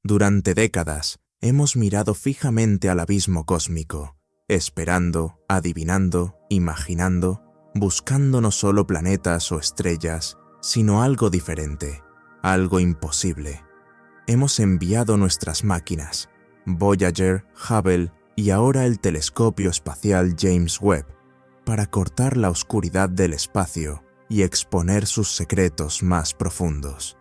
Durante décadas hemos mirado fijamente al abismo cósmico, esperando, adivinando, imaginando, buscando no solo planetas o estrellas, sino algo diferente, algo imposible. Hemos enviado nuestras máquinas, Voyager, Hubble y ahora el telescopio espacial James Webb, para cortar la oscuridad del espacio y exponer sus secretos más profundos.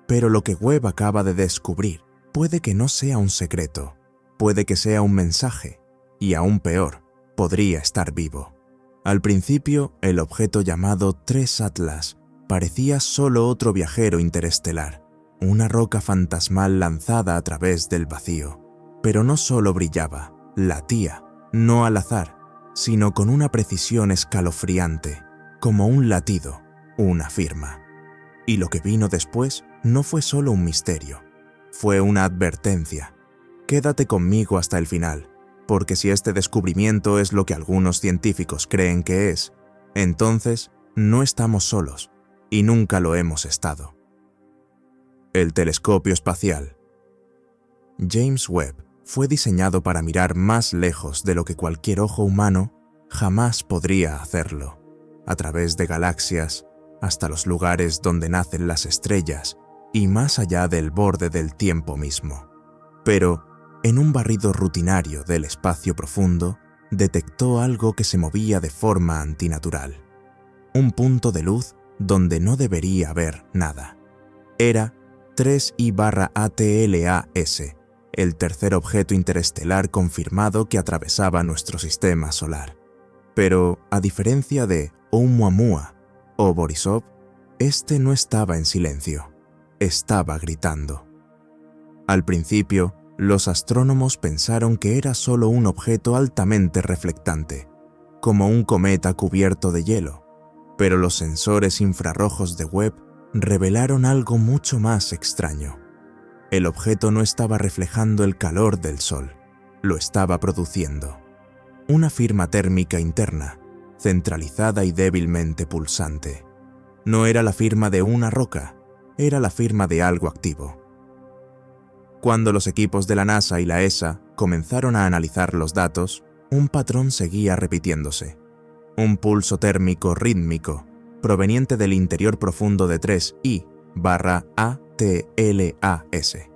Pero lo que Webb acaba de descubrir puede que no sea un secreto, puede que sea un mensaje, y aún peor, podría estar vivo. Al principio, el objeto llamado 3 Atlas parecía solo otro viajero interestelar, una roca fantasmal lanzada a través del vacío. Pero no solo brillaba, latía, no al azar, sino con una precisión escalofriante, como un latido, una firma. Y lo que vino después no fue solo un misterio, fue una advertencia. Quédate conmigo hasta el final, porque si este descubrimiento es lo que algunos científicos creen que es, entonces no estamos solos, y nunca lo hemos estado. El telescopio espacial. James Webb fue diseñado para mirar más lejos de lo que cualquier ojo humano jamás podría hacerlo, a través de galaxias, hasta los lugares donde nacen las estrellas y más allá del borde del tiempo mismo. Pero, en un barrido rutinario del espacio profundo, detectó algo que se movía de forma antinatural. Un punto de luz donde no debería haber nada. Era 3I/ATLAS, el tercer objeto interestelar confirmado que atravesaba nuestro sistema solar. Pero, a diferencia de Oumuamua o Borisov, este no estaba en silencio, estaba gritando. Al principio, los astrónomos pensaron que era solo un objeto altamente reflectante, como un cometa cubierto de hielo, pero los sensores infrarrojos de Webb revelaron algo mucho más extraño. El objeto no estaba reflejando el calor del Sol, lo estaba produciendo. Una firma térmica interna, centralizada y débilmente pulsante. No era la firma de una roca, era la firma de algo activo. Cuando los equipos de la NASA y la ESA comenzaron a analizar los datos, un patrón seguía repitiéndose. Un pulso térmico rítmico, proveniente del interior profundo de 3I/ATLAS.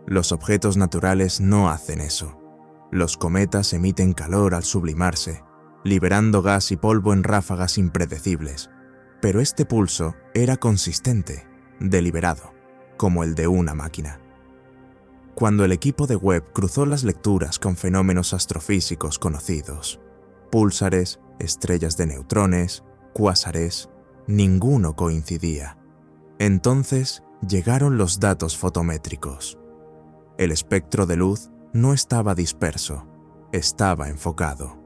Los objetos naturales no hacen eso. Los cometas emiten calor al sublimarse, liberando gas y polvo en ráfagas impredecibles. Pero este pulso era consistente, deliberado, como el de una máquina. Cuando el equipo de Webb cruzó las lecturas con fenómenos astrofísicos conocidos, púlsares, estrellas de neutrones, cuásares, ninguno coincidía. Entonces llegaron los datos fotométricos. El espectro de luz no estaba disperso, estaba enfocado.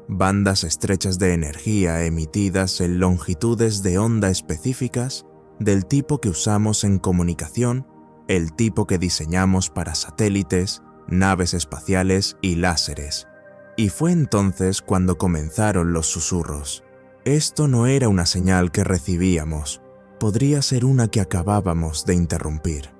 Bandas estrechas de energía emitidas en longitudes de onda específicas del tipo que usamos en comunicación, el tipo que diseñamos para satélites, naves espaciales y láseres. Y fue entonces cuando comenzaron los susurros. Esto no era una señal que recibíamos, podría ser una que acabábamos de interrumpir.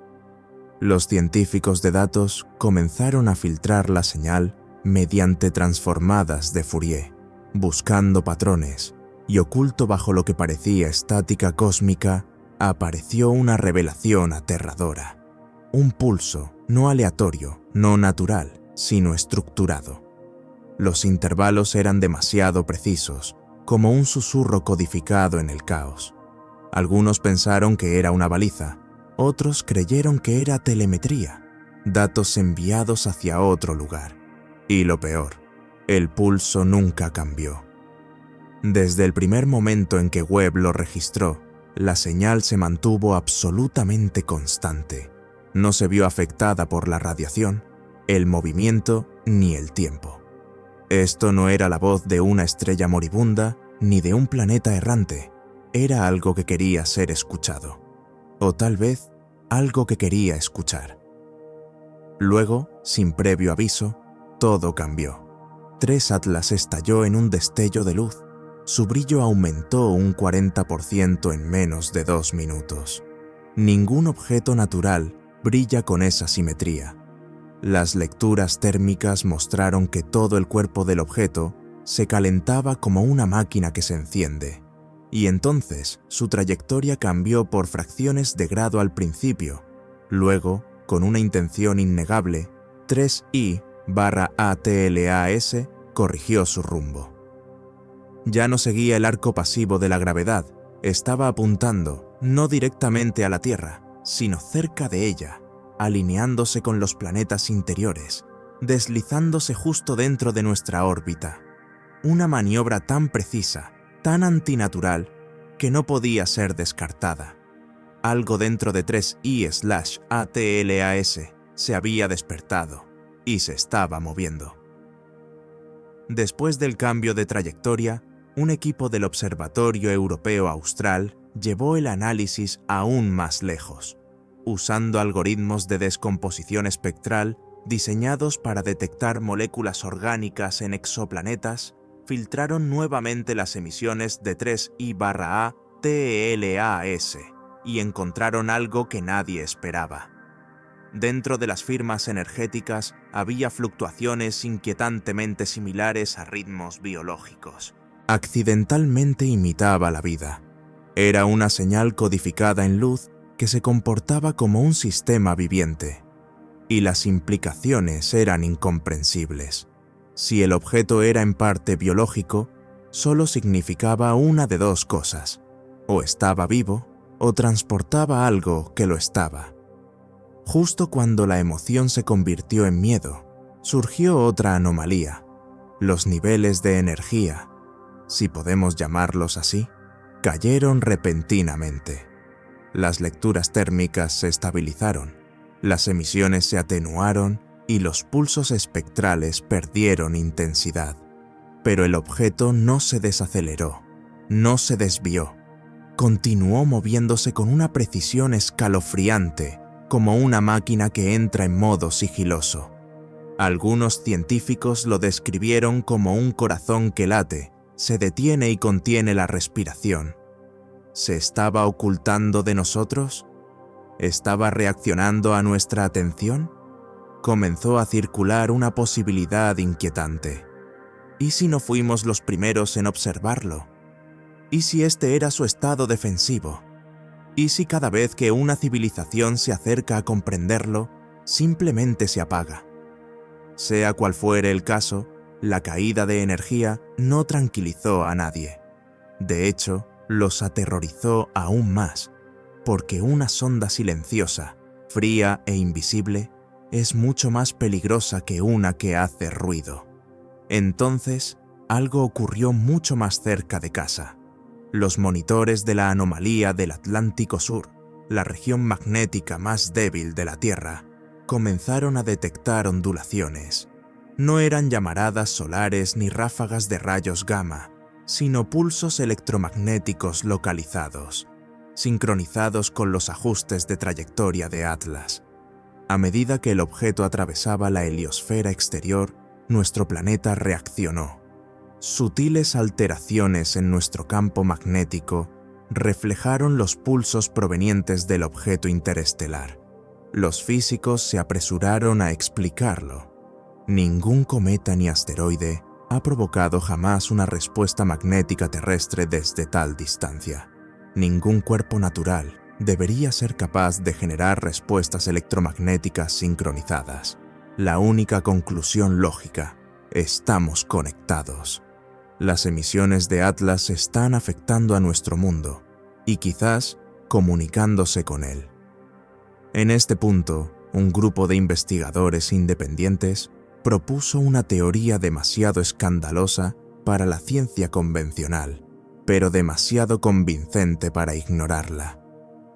Los científicos de datos comenzaron a filtrar la señal mediante transformadas de Fourier, buscando patrones, y oculto bajo lo que parecía estática cósmica, apareció una revelación aterradora. Un pulso, no aleatorio, no natural, sino estructurado. Los intervalos eran demasiado precisos, como un susurro codificado en el caos. Algunos pensaron que era una baliza, otros creyeron que era telemetría, datos enviados hacia otro lugar. Y lo peor, el pulso nunca cambió. Desde el primer momento en que Webb lo registró, la señal se mantuvo absolutamente constante. No se vio afectada por la radiación, el movimiento ni el tiempo. Esto no era la voz de una estrella moribunda ni de un planeta errante. Era algo que quería ser escuchado. O tal vez, algo que quería escuchar. Luego, sin previo aviso, todo cambió. 3 Atlas estalló en un destello de luz. Su brillo aumentó un 40% en menos de 2 minutos. Ningún objeto natural brilla con esa simetría. Las lecturas térmicas mostraron que todo el cuerpo del objeto se calentaba como una máquina que se enciende, y entonces su trayectoria cambió por fracciones de grado al principio. Luego, con una intención innegable, 3I/ATLAS corrigió su rumbo. Ya no seguía el arco pasivo de la gravedad, estaba apuntando no directamente a la Tierra, sino cerca de ella, alineándose con los planetas interiores, deslizándose justo dentro de nuestra órbita. Una maniobra tan precisa, tan antinatural, que no podía ser descartada. Algo dentro de 3I/ATLAS se había despertado y se estaba moviendo. Después del cambio de trayectoria, un equipo del Observatorio Europeo Austral llevó el análisis aún más lejos. Usando algoritmos de descomposición espectral diseñados para detectar moléculas orgánicas en exoplanetas, filtraron nuevamente las emisiones de 3I/ATLAS y encontraron algo que nadie esperaba. Dentro de las firmas energéticas había fluctuaciones inquietantemente similares a ritmos biológicos. Accidentalmente imitaba la vida. Era una señal codificada en luz que se comportaba como un sistema viviente, y las implicaciones eran incomprensibles. Si el objeto era en parte biológico, solo significaba una de dos cosas: o estaba vivo, o transportaba algo que lo estaba. Justo cuando la emoción se convirtió en miedo, surgió otra anomalía: los niveles de energía, si podemos llamarlos así, cayeron repentinamente. Las lecturas térmicas se estabilizaron, las emisiones se atenuaron y los pulsos espectrales perdieron intensidad. Pero el objeto no se desaceleró, no se desvió. Continuó moviéndose con una precisión escalofriante, como una máquina que entra en modo sigiloso. Algunos científicos lo describieron como un corazón que late, se detiene y contiene la respiración. ¿Se estaba ocultando de nosotros? ¿Estaba reaccionando a nuestra atención? Comenzó a circular una posibilidad inquietante. ¿Y si no fuimos los primeros en observarlo? ¿Y si este era su estado defensivo? ¿Y si cada vez que una civilización se acerca a comprenderlo, simplemente se apaga? Sea cual fuere el caso, la caída de energía no tranquilizó a nadie. De hecho, los aterrorizó aún más, porque una sonda silenciosa, fría e invisible, es mucho más peligrosa que una que hace ruido. Entonces, algo ocurrió mucho más cerca de casa. Los monitores de la anomalía del Atlántico Sur, la región magnética más débil de la Tierra, comenzaron a detectar ondulaciones. No eran llamaradas solares ni ráfagas de rayos gamma, sino pulsos electromagnéticos localizados, sincronizados con los ajustes de trayectoria de Atlas. A medida que el objeto atravesaba la heliosfera exterior, nuestro planeta reaccionó. Sutiles alteraciones en nuestro campo magnético reflejaron los pulsos provenientes del objeto interestelar. Los físicos se apresuraron a explicarlo. Ningún cometa ni asteroide ha provocado jamás una respuesta magnética terrestre desde tal distancia. Ningún cuerpo natural debería ser capaz de generar respuestas electromagnéticas sincronizadas. La única conclusión lógica: estamos conectados. Las emisiones de Atlas están afectando a nuestro mundo y quizás comunicándose con él. En este punto, un grupo de investigadores independientes propuso una teoría demasiado escandalosa para la ciencia convencional, pero demasiado convincente para ignorarla.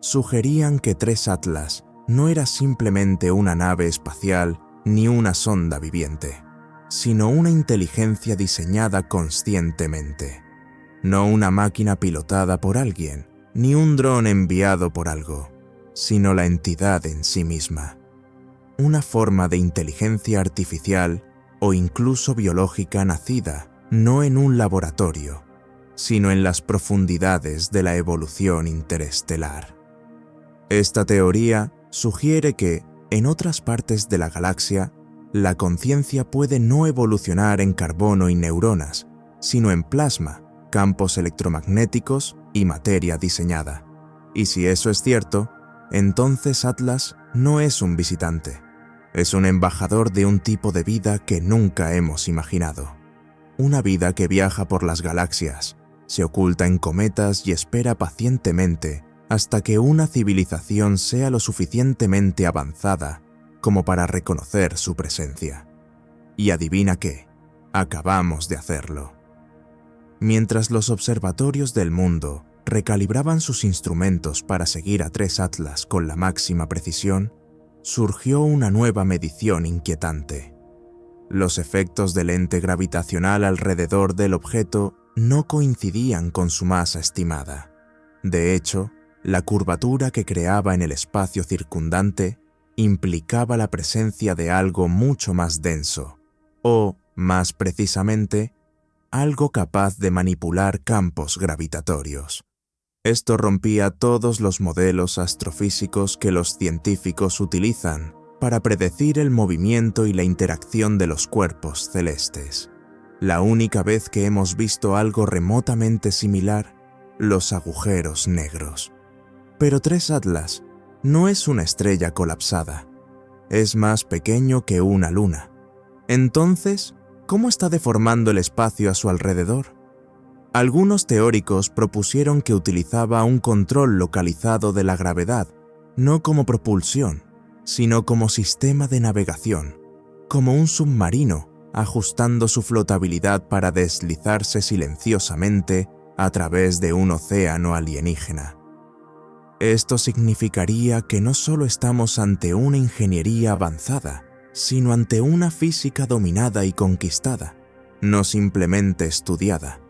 Sugerían que 3 Atlas no era simplemente una nave espacial ni una sonda viviente, sino una inteligencia diseñada conscientemente. No una máquina pilotada por alguien, ni un dron enviado por algo, sino la entidad en sí misma. Una forma de inteligencia artificial o incluso biológica nacida no en un laboratorio, sino en las profundidades de la evolución interestelar. Esta teoría sugiere que, En otras partes de la galaxia, la conciencia puede no evolucionar en carbono y neuronas, sino en plasma, campos electromagnéticos y materia diseñada. Y si eso es cierto, entonces Atlas no es un visitante. Es un embajador de un tipo de vida que nunca hemos imaginado. Una vida que viaja por las galaxias, se oculta en cometas y espera pacientemente hasta que una civilización sea lo suficientemente avanzada como para reconocer su presencia. Y adivina qué, acabamos de hacerlo. Mientras los observatorios del mundo recalibraban sus instrumentos para seguir a 3 Atlas con la máxima precisión, surgió una nueva medición inquietante. Los efectos del ente gravitacional alrededor del objeto no coincidían con su masa estimada. De hecho, la curvatura que creaba en el espacio circundante implicaba la presencia de algo mucho más denso, o, más precisamente, algo capaz de manipular campos gravitatorios. Esto rompía todos los modelos astrofísicos que los científicos utilizan para predecir el movimiento y la interacción de los cuerpos celestes. La única vez que hemos visto algo remotamente similar, los agujeros negros. Pero 3 Atlas no es una estrella colapsada. Es más pequeño que una luna. Entonces, ¿cómo está deformando el espacio a su alrededor? Algunos teóricos propusieron que utilizaba un control localizado de la gravedad, no como propulsión, sino como sistema de navegación, como un submarino ajustando su flotabilidad para deslizarse silenciosamente a través de un océano alienígena. Esto significaría que no solo estamos ante una ingeniería avanzada, sino ante una física dominada y conquistada, no simplemente estudiada.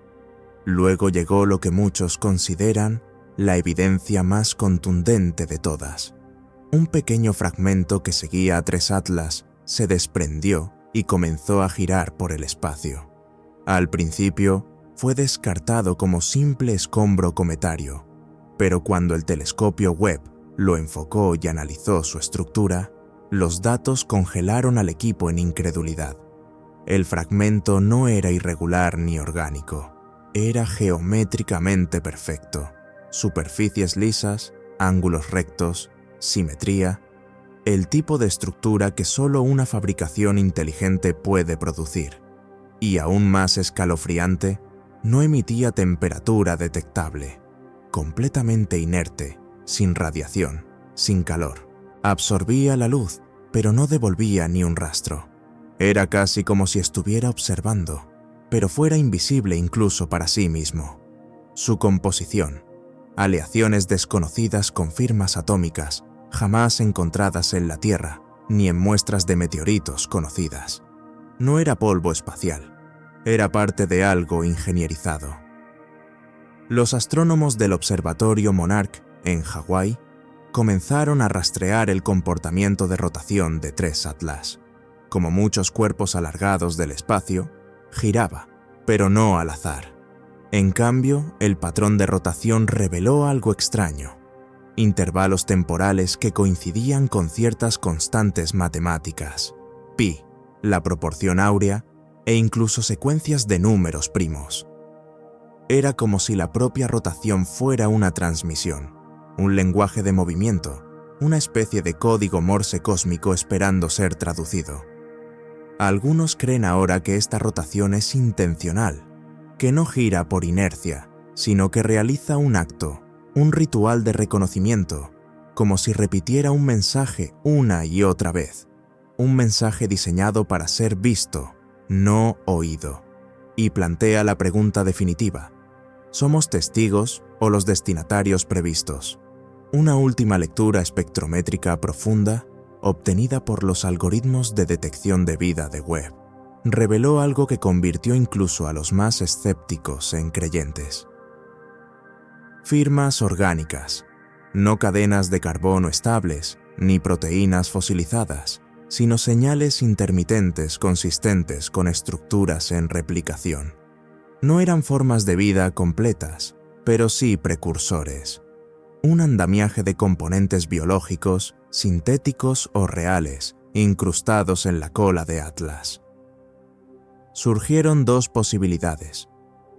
Luego llegó lo que muchos consideran la evidencia más contundente de todas. Un pequeño fragmento que seguía a 3 Atlas se desprendió y comenzó a girar por el espacio. Al principio, fue descartado como simple escombro cometario, pero cuando el telescopio Webb lo enfocó y analizó su estructura, los datos congelaron al equipo en incredulidad. El fragmento no era irregular ni orgánico. Era geométricamente perfecto. Superficies lisas, ángulos rectos, simetría, el tipo de estructura que solo una fabricación inteligente puede producir. Y aún más escalofriante, no emitía temperatura detectable. Completamente inerte, sin radiación, sin calor. Absorbía la luz, pero no devolvía ni un rastro. Era casi como si estuviera observando, pero fuera invisible incluso para sí mismo. Su composición, aleaciones desconocidas con firmas atómicas jamás encontradas en la Tierra ni en muestras de meteoritos conocidas. No era polvo espacial, era parte de algo ingenierizado. Los astrónomos del Observatorio Monarch, en Hawái, comenzaron a rastrear el comportamiento de rotación de 3 Atlas. Como muchos cuerpos alargados del espacio, giraba, pero no al azar. En cambio, el patrón de rotación reveló algo extraño: intervalos temporales que coincidían con ciertas constantes matemáticas, pi, la proporción áurea, e incluso secuencias de números primos. Era como si la propia rotación fuera una transmisión, un lenguaje de movimiento, una especie de código Morse cósmico esperando ser traducido. Algunos creen ahora que esta rotación es intencional, que no gira por inercia, sino que realiza un acto, un ritual de reconocimiento, como si repitiera un mensaje una y otra vez, un mensaje diseñado para ser visto, no oído, y plantea la pregunta definitiva: ¿somos testigos o los destinatarios previstos? Una última lectura espectrométrica profunda, obtenida por los algoritmos de detección de vida de Webb, reveló algo que convirtió incluso a los más escépticos en creyentes. Firmas orgánicas, no cadenas de carbono estables, ni proteínas fosilizadas, sino señales intermitentes consistentes con estructuras en replicación. No eran formas de vida completas, pero sí precursores. un andamiaje de componentes biológicos, sintéticos o reales, incrustados en la cola de Atlas. Surgieron dos posibilidades.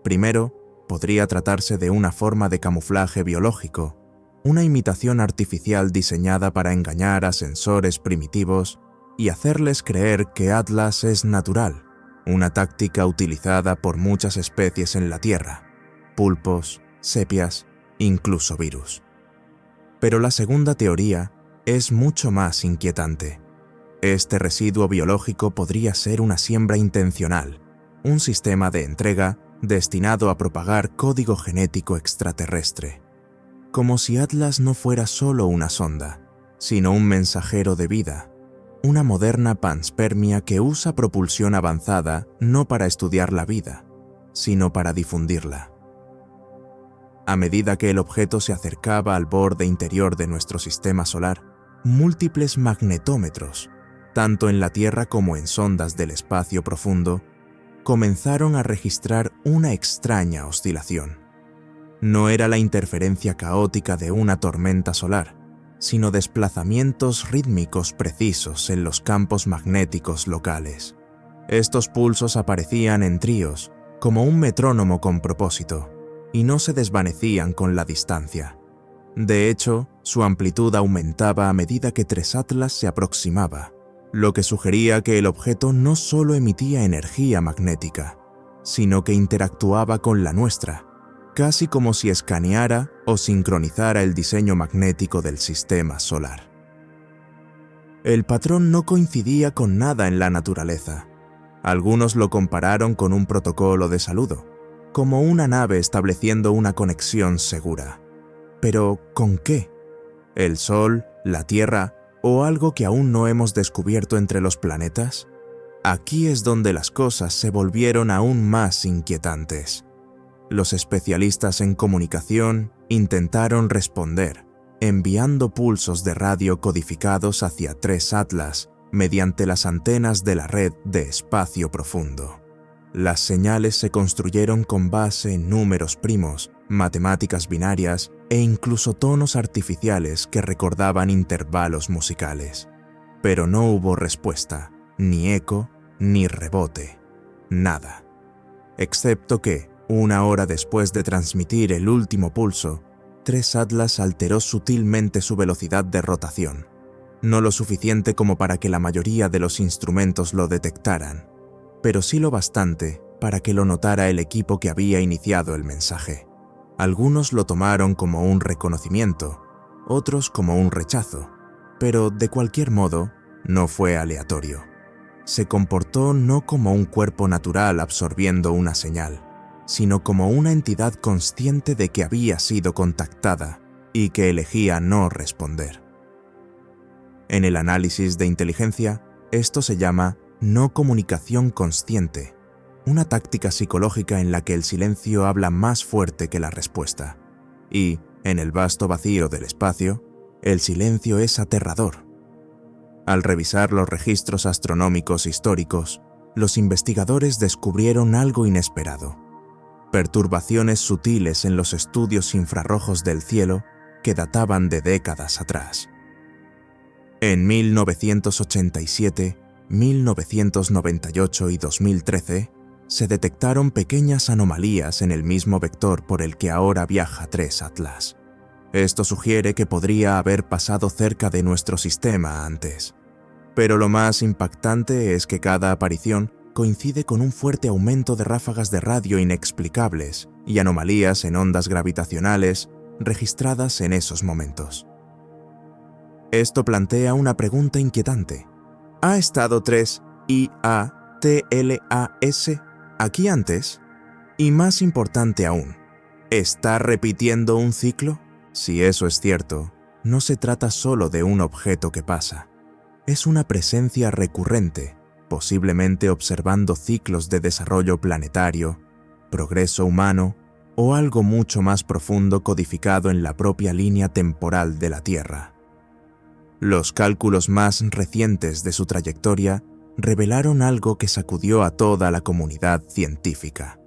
Primero, podría tratarse de una forma de camuflaje biológico, una imitación artificial diseñada para engañar a sensores primitivos y hacerles creer que Atlas es natural, una táctica utilizada por muchas especies en la Tierra, pulpos, sepias, incluso virus. Pero la segunda teoría es mucho más inquietante. Este residuo biológico podría ser una siembra intencional, un sistema de entrega destinado a propagar código genético extraterrestre. Como si Atlas no fuera solo una sonda, sino un mensajero de vida, una moderna panspermia que usa propulsión avanzada no para estudiar la vida, sino para difundirla. A medida que el objeto se acercaba al borde interior de nuestro sistema solar, múltiples magnetómetros, tanto en la Tierra como en sondas del espacio profundo, comenzaron a registrar una extraña oscilación. No era la interferencia caótica de una tormenta solar, sino desplazamientos rítmicos precisos en los campos magnéticos locales. Estos pulsos aparecían en tríos, como un metrónomo con propósito, y no se desvanecían con la distancia. De hecho, su amplitud aumentaba a medida que 3 Atlas se aproximaba, lo que sugería que el objeto no solo emitía energía magnética, sino que interactuaba con la nuestra, casi como si escaneara o sincronizara el diseño magnético del sistema solar. El patrón no coincidía con nada en la naturaleza. Algunos lo compararon con un protocolo de saludo, como una nave estableciendo una conexión segura. Pero, ¿con qué? ¿El Sol, la Tierra o algo que aún no hemos descubierto entre los planetas? Aquí es donde las cosas se volvieron aún más inquietantes. Los especialistas en comunicación intentaron responder, enviando pulsos de radio codificados hacia 3 Atlas mediante las antenas de la red de espacio profundo. Las señales se construyeron con base en números primos, matemáticas binarias e incluso tonos artificiales que recordaban intervalos musicales. Pero no hubo respuesta, ni eco, ni rebote, nada. Excepto que, 1 hora después de transmitir el último pulso, 3 Atlas alteró sutilmente su velocidad de rotación, no lo suficiente como para que la mayoría de los instrumentos lo detectaran, pero sí lo bastante para que lo notara el equipo que había iniciado el mensaje. Algunos lo tomaron como un reconocimiento, otros como un rechazo, pero de cualquier modo, no fue aleatorio. Se comportó no como un cuerpo natural absorbiendo una señal, sino como una entidad consciente de que había sido contactada y que elegía no responder. En el análisis de inteligencia, esto se llama no comunicación consciente, una táctica psicológica en la que el silencio habla más fuerte que la respuesta. Y, en el vasto vacío del espacio, el silencio es aterrador. Al revisar los registros astronómicos históricos, los investigadores descubrieron algo inesperado: perturbaciones sutiles en los estudios infrarrojos del cielo que databan de décadas atrás. En 1987, 1998 y 2013, se detectaron pequeñas anomalías en el mismo vector por el que ahora viaja 3 Atlas. Esto sugiere que podría haber pasado cerca de nuestro sistema antes. Pero lo más impactante es que cada aparición coincide con un fuerte aumento de ráfagas de radio inexplicables y anomalías en ondas gravitacionales registradas en esos momentos. Esto plantea una pregunta inquietante. ¿Ha estado 3 IATLAS aquí antes? Y más importante aún, ¿está repitiendo un ciclo? Si eso es cierto, no se trata solo de un objeto que pasa. Es una presencia recurrente, posiblemente observando ciclos de desarrollo planetario, progreso humano o algo mucho más profundo codificado en la propia línea temporal de la Tierra. Los cálculos más recientes de su trayectoria revelaron algo que sacudió a toda la comunidad científica.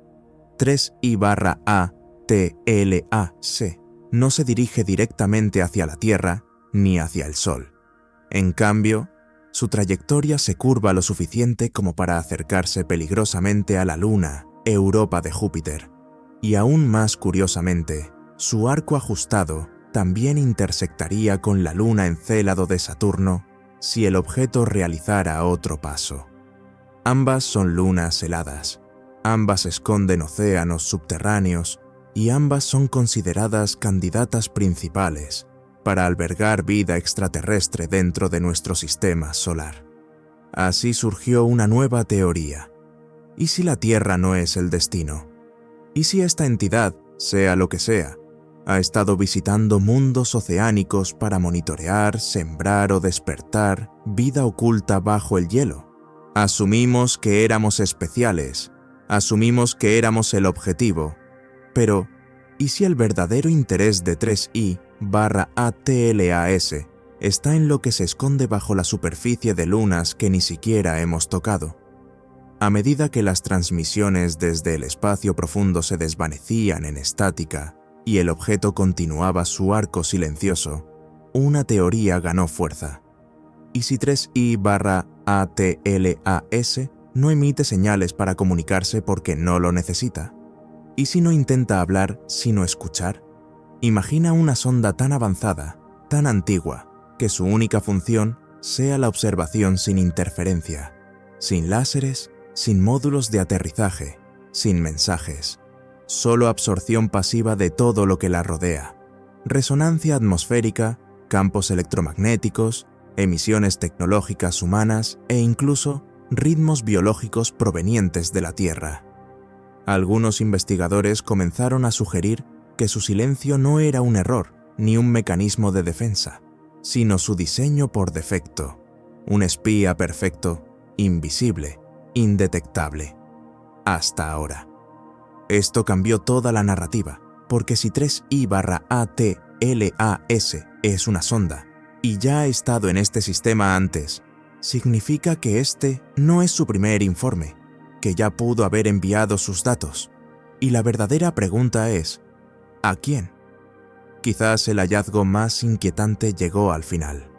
3I/ATLAC no se dirige directamente hacia la Tierra ni hacia el Sol. En cambio, su trayectoria se curva lo suficiente como para acercarse peligrosamente a la Luna, Europa de Júpiter, y aún más curiosamente, su arco ajustado también intersectaría con la Luna Encélado de Saturno si el objeto realizara otro paso. Ambas son lunas heladas, ambas esconden océanos subterráneos y ambas son consideradas candidatas principales para albergar vida extraterrestre dentro de nuestro sistema solar. Así surgió una nueva teoría. ¿Y si la Tierra no es el destino? ¿Y si esta entidad, sea lo que sea, ha estado visitando mundos oceánicos para monitorear, sembrar o despertar vida oculta bajo el hielo? Asumimos que éramos especiales, asumimos que éramos el objetivo, pero ¿y si el verdadero interés de 3I/ATLAS está en lo que se esconde bajo la superficie de lunas que ni siquiera hemos tocado? A medida que las transmisiones desde el espacio profundo se desvanecían en estática y el objeto continuaba su arco silencioso, una teoría ganó fuerza. ¿Y si 3I/ATLAS no emite señales para comunicarse porque no lo necesita? ¿Y si no intenta hablar sino escuchar? Imagina una sonda tan avanzada, tan antigua, que su única función sea la observación sin interferencia, sin láseres, sin módulos de aterrizaje, sin mensajes, solo absorción pasiva de todo lo que la rodea, resonancia atmosférica, campos electromagnéticos, emisiones tecnológicas humanas e incluso ritmos biológicos provenientes de la Tierra. Algunos investigadores comenzaron a sugerir que su silencio no era un error ni un mecanismo de defensa, sino su diseño por defecto, un espía perfecto, invisible, indetectable. Hasta ahora. Esto cambió toda la narrativa, porque si 3I/ATLAS es una sonda y ya ha estado en este sistema antes, significa que este no es su primer informe, que ya pudo haber enviado sus datos. Y la verdadera pregunta es, ¿a quién? Quizás el hallazgo más inquietante llegó al final.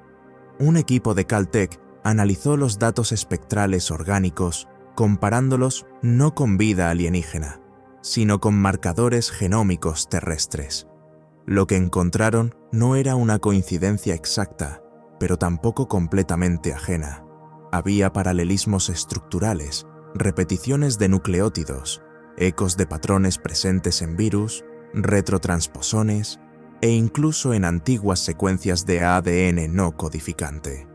Un equipo de Caltech analizó los datos espectrales orgánicos, comparándolos no con vida alienígena, sino con marcadores genómicos terrestres. Lo que encontraron no era una coincidencia exacta, pero tampoco completamente ajena. Había paralelismos estructurales, repeticiones de nucleótidos, ecos de patrones presentes en virus, retrotransposones e incluso en antiguas secuencias de ADN no codificante.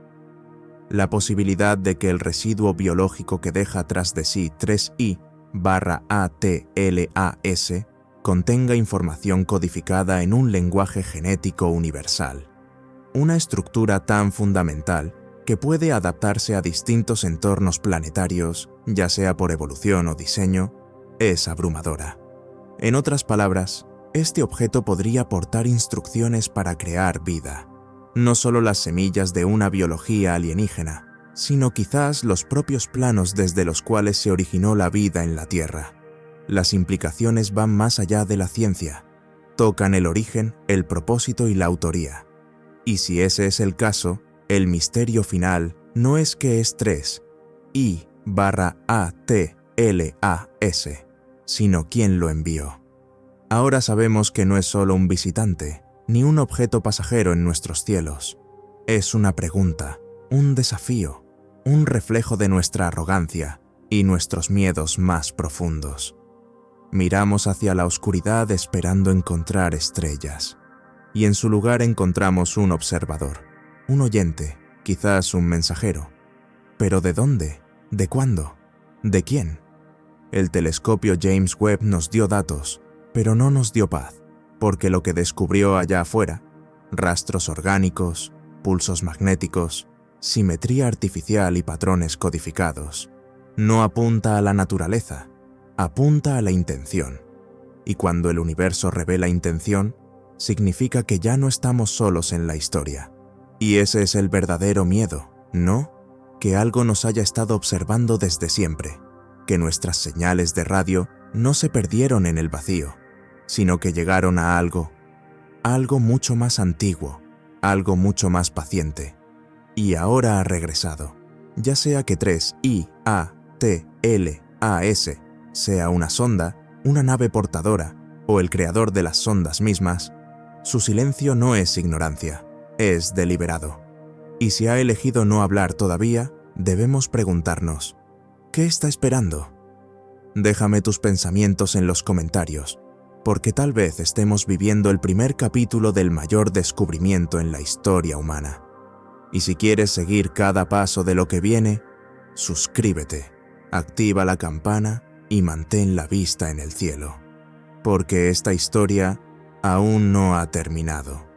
La posibilidad de que el residuo biológico que deja tras de sí 3I/ATLAS contenga información codificada en un lenguaje genético universal, una estructura tan fundamental que puede adaptarse a distintos entornos planetarios, ya sea por evolución o diseño, es abrumadora. En otras palabras, este objeto podría portar instrucciones para crear vida, no solo las semillas de una biología alienígena, sino quizás los propios planos desde los cuales se originó la vida en la Tierra. Las implicaciones van más allá de la ciencia, tocan el origen, el propósito y la autoría. Y si ese es el caso, el misterio final no es que es 3I/ATLAS, sino quién lo envió. Ahora sabemos que no es solo un visitante, ni un objeto pasajero en nuestros cielos. Es una pregunta, un desafío, un reflejo de nuestra arrogancia y nuestros miedos más profundos. Miramos hacia la oscuridad esperando encontrar estrellas, y en su lugar encontramos un observador, un oyente, quizás un mensajero. ¿Pero de dónde? ¿De cuándo? ¿De quién? El telescopio James Webb nos dio datos, pero no nos dio paz, porque lo que descubrió allá afuera, rastros orgánicos, pulsos magnéticos, simetría artificial y patrones codificados, no apunta a la naturaleza, apunta a la intención. Y cuando el universo revela intención, significa que ya no estamos solos en la historia. Y ese es el verdadero miedo, ¿no? Que algo nos haya estado observando desde siempre, que nuestras señales de radio no se perdieron en el vacío, sino que llegaron a algo, algo mucho más antiguo, algo mucho más paciente. Y ahora ha regresado. Ya sea que 3IATLAS sea una sonda, una nave portadora o el creador de las sondas mismas, su silencio no es ignorancia, es deliberado. Y si ha elegido no hablar todavía, debemos preguntarnos, ¿qué está esperando? Déjame tus pensamientos en los comentarios, porque tal vez estemos viviendo el primer capítulo del mayor descubrimiento en la historia humana. Y si quieres seguir cada paso de lo que viene, suscríbete, activa la campana y mantén la vista en el cielo, porque esta historia aún no ha terminado.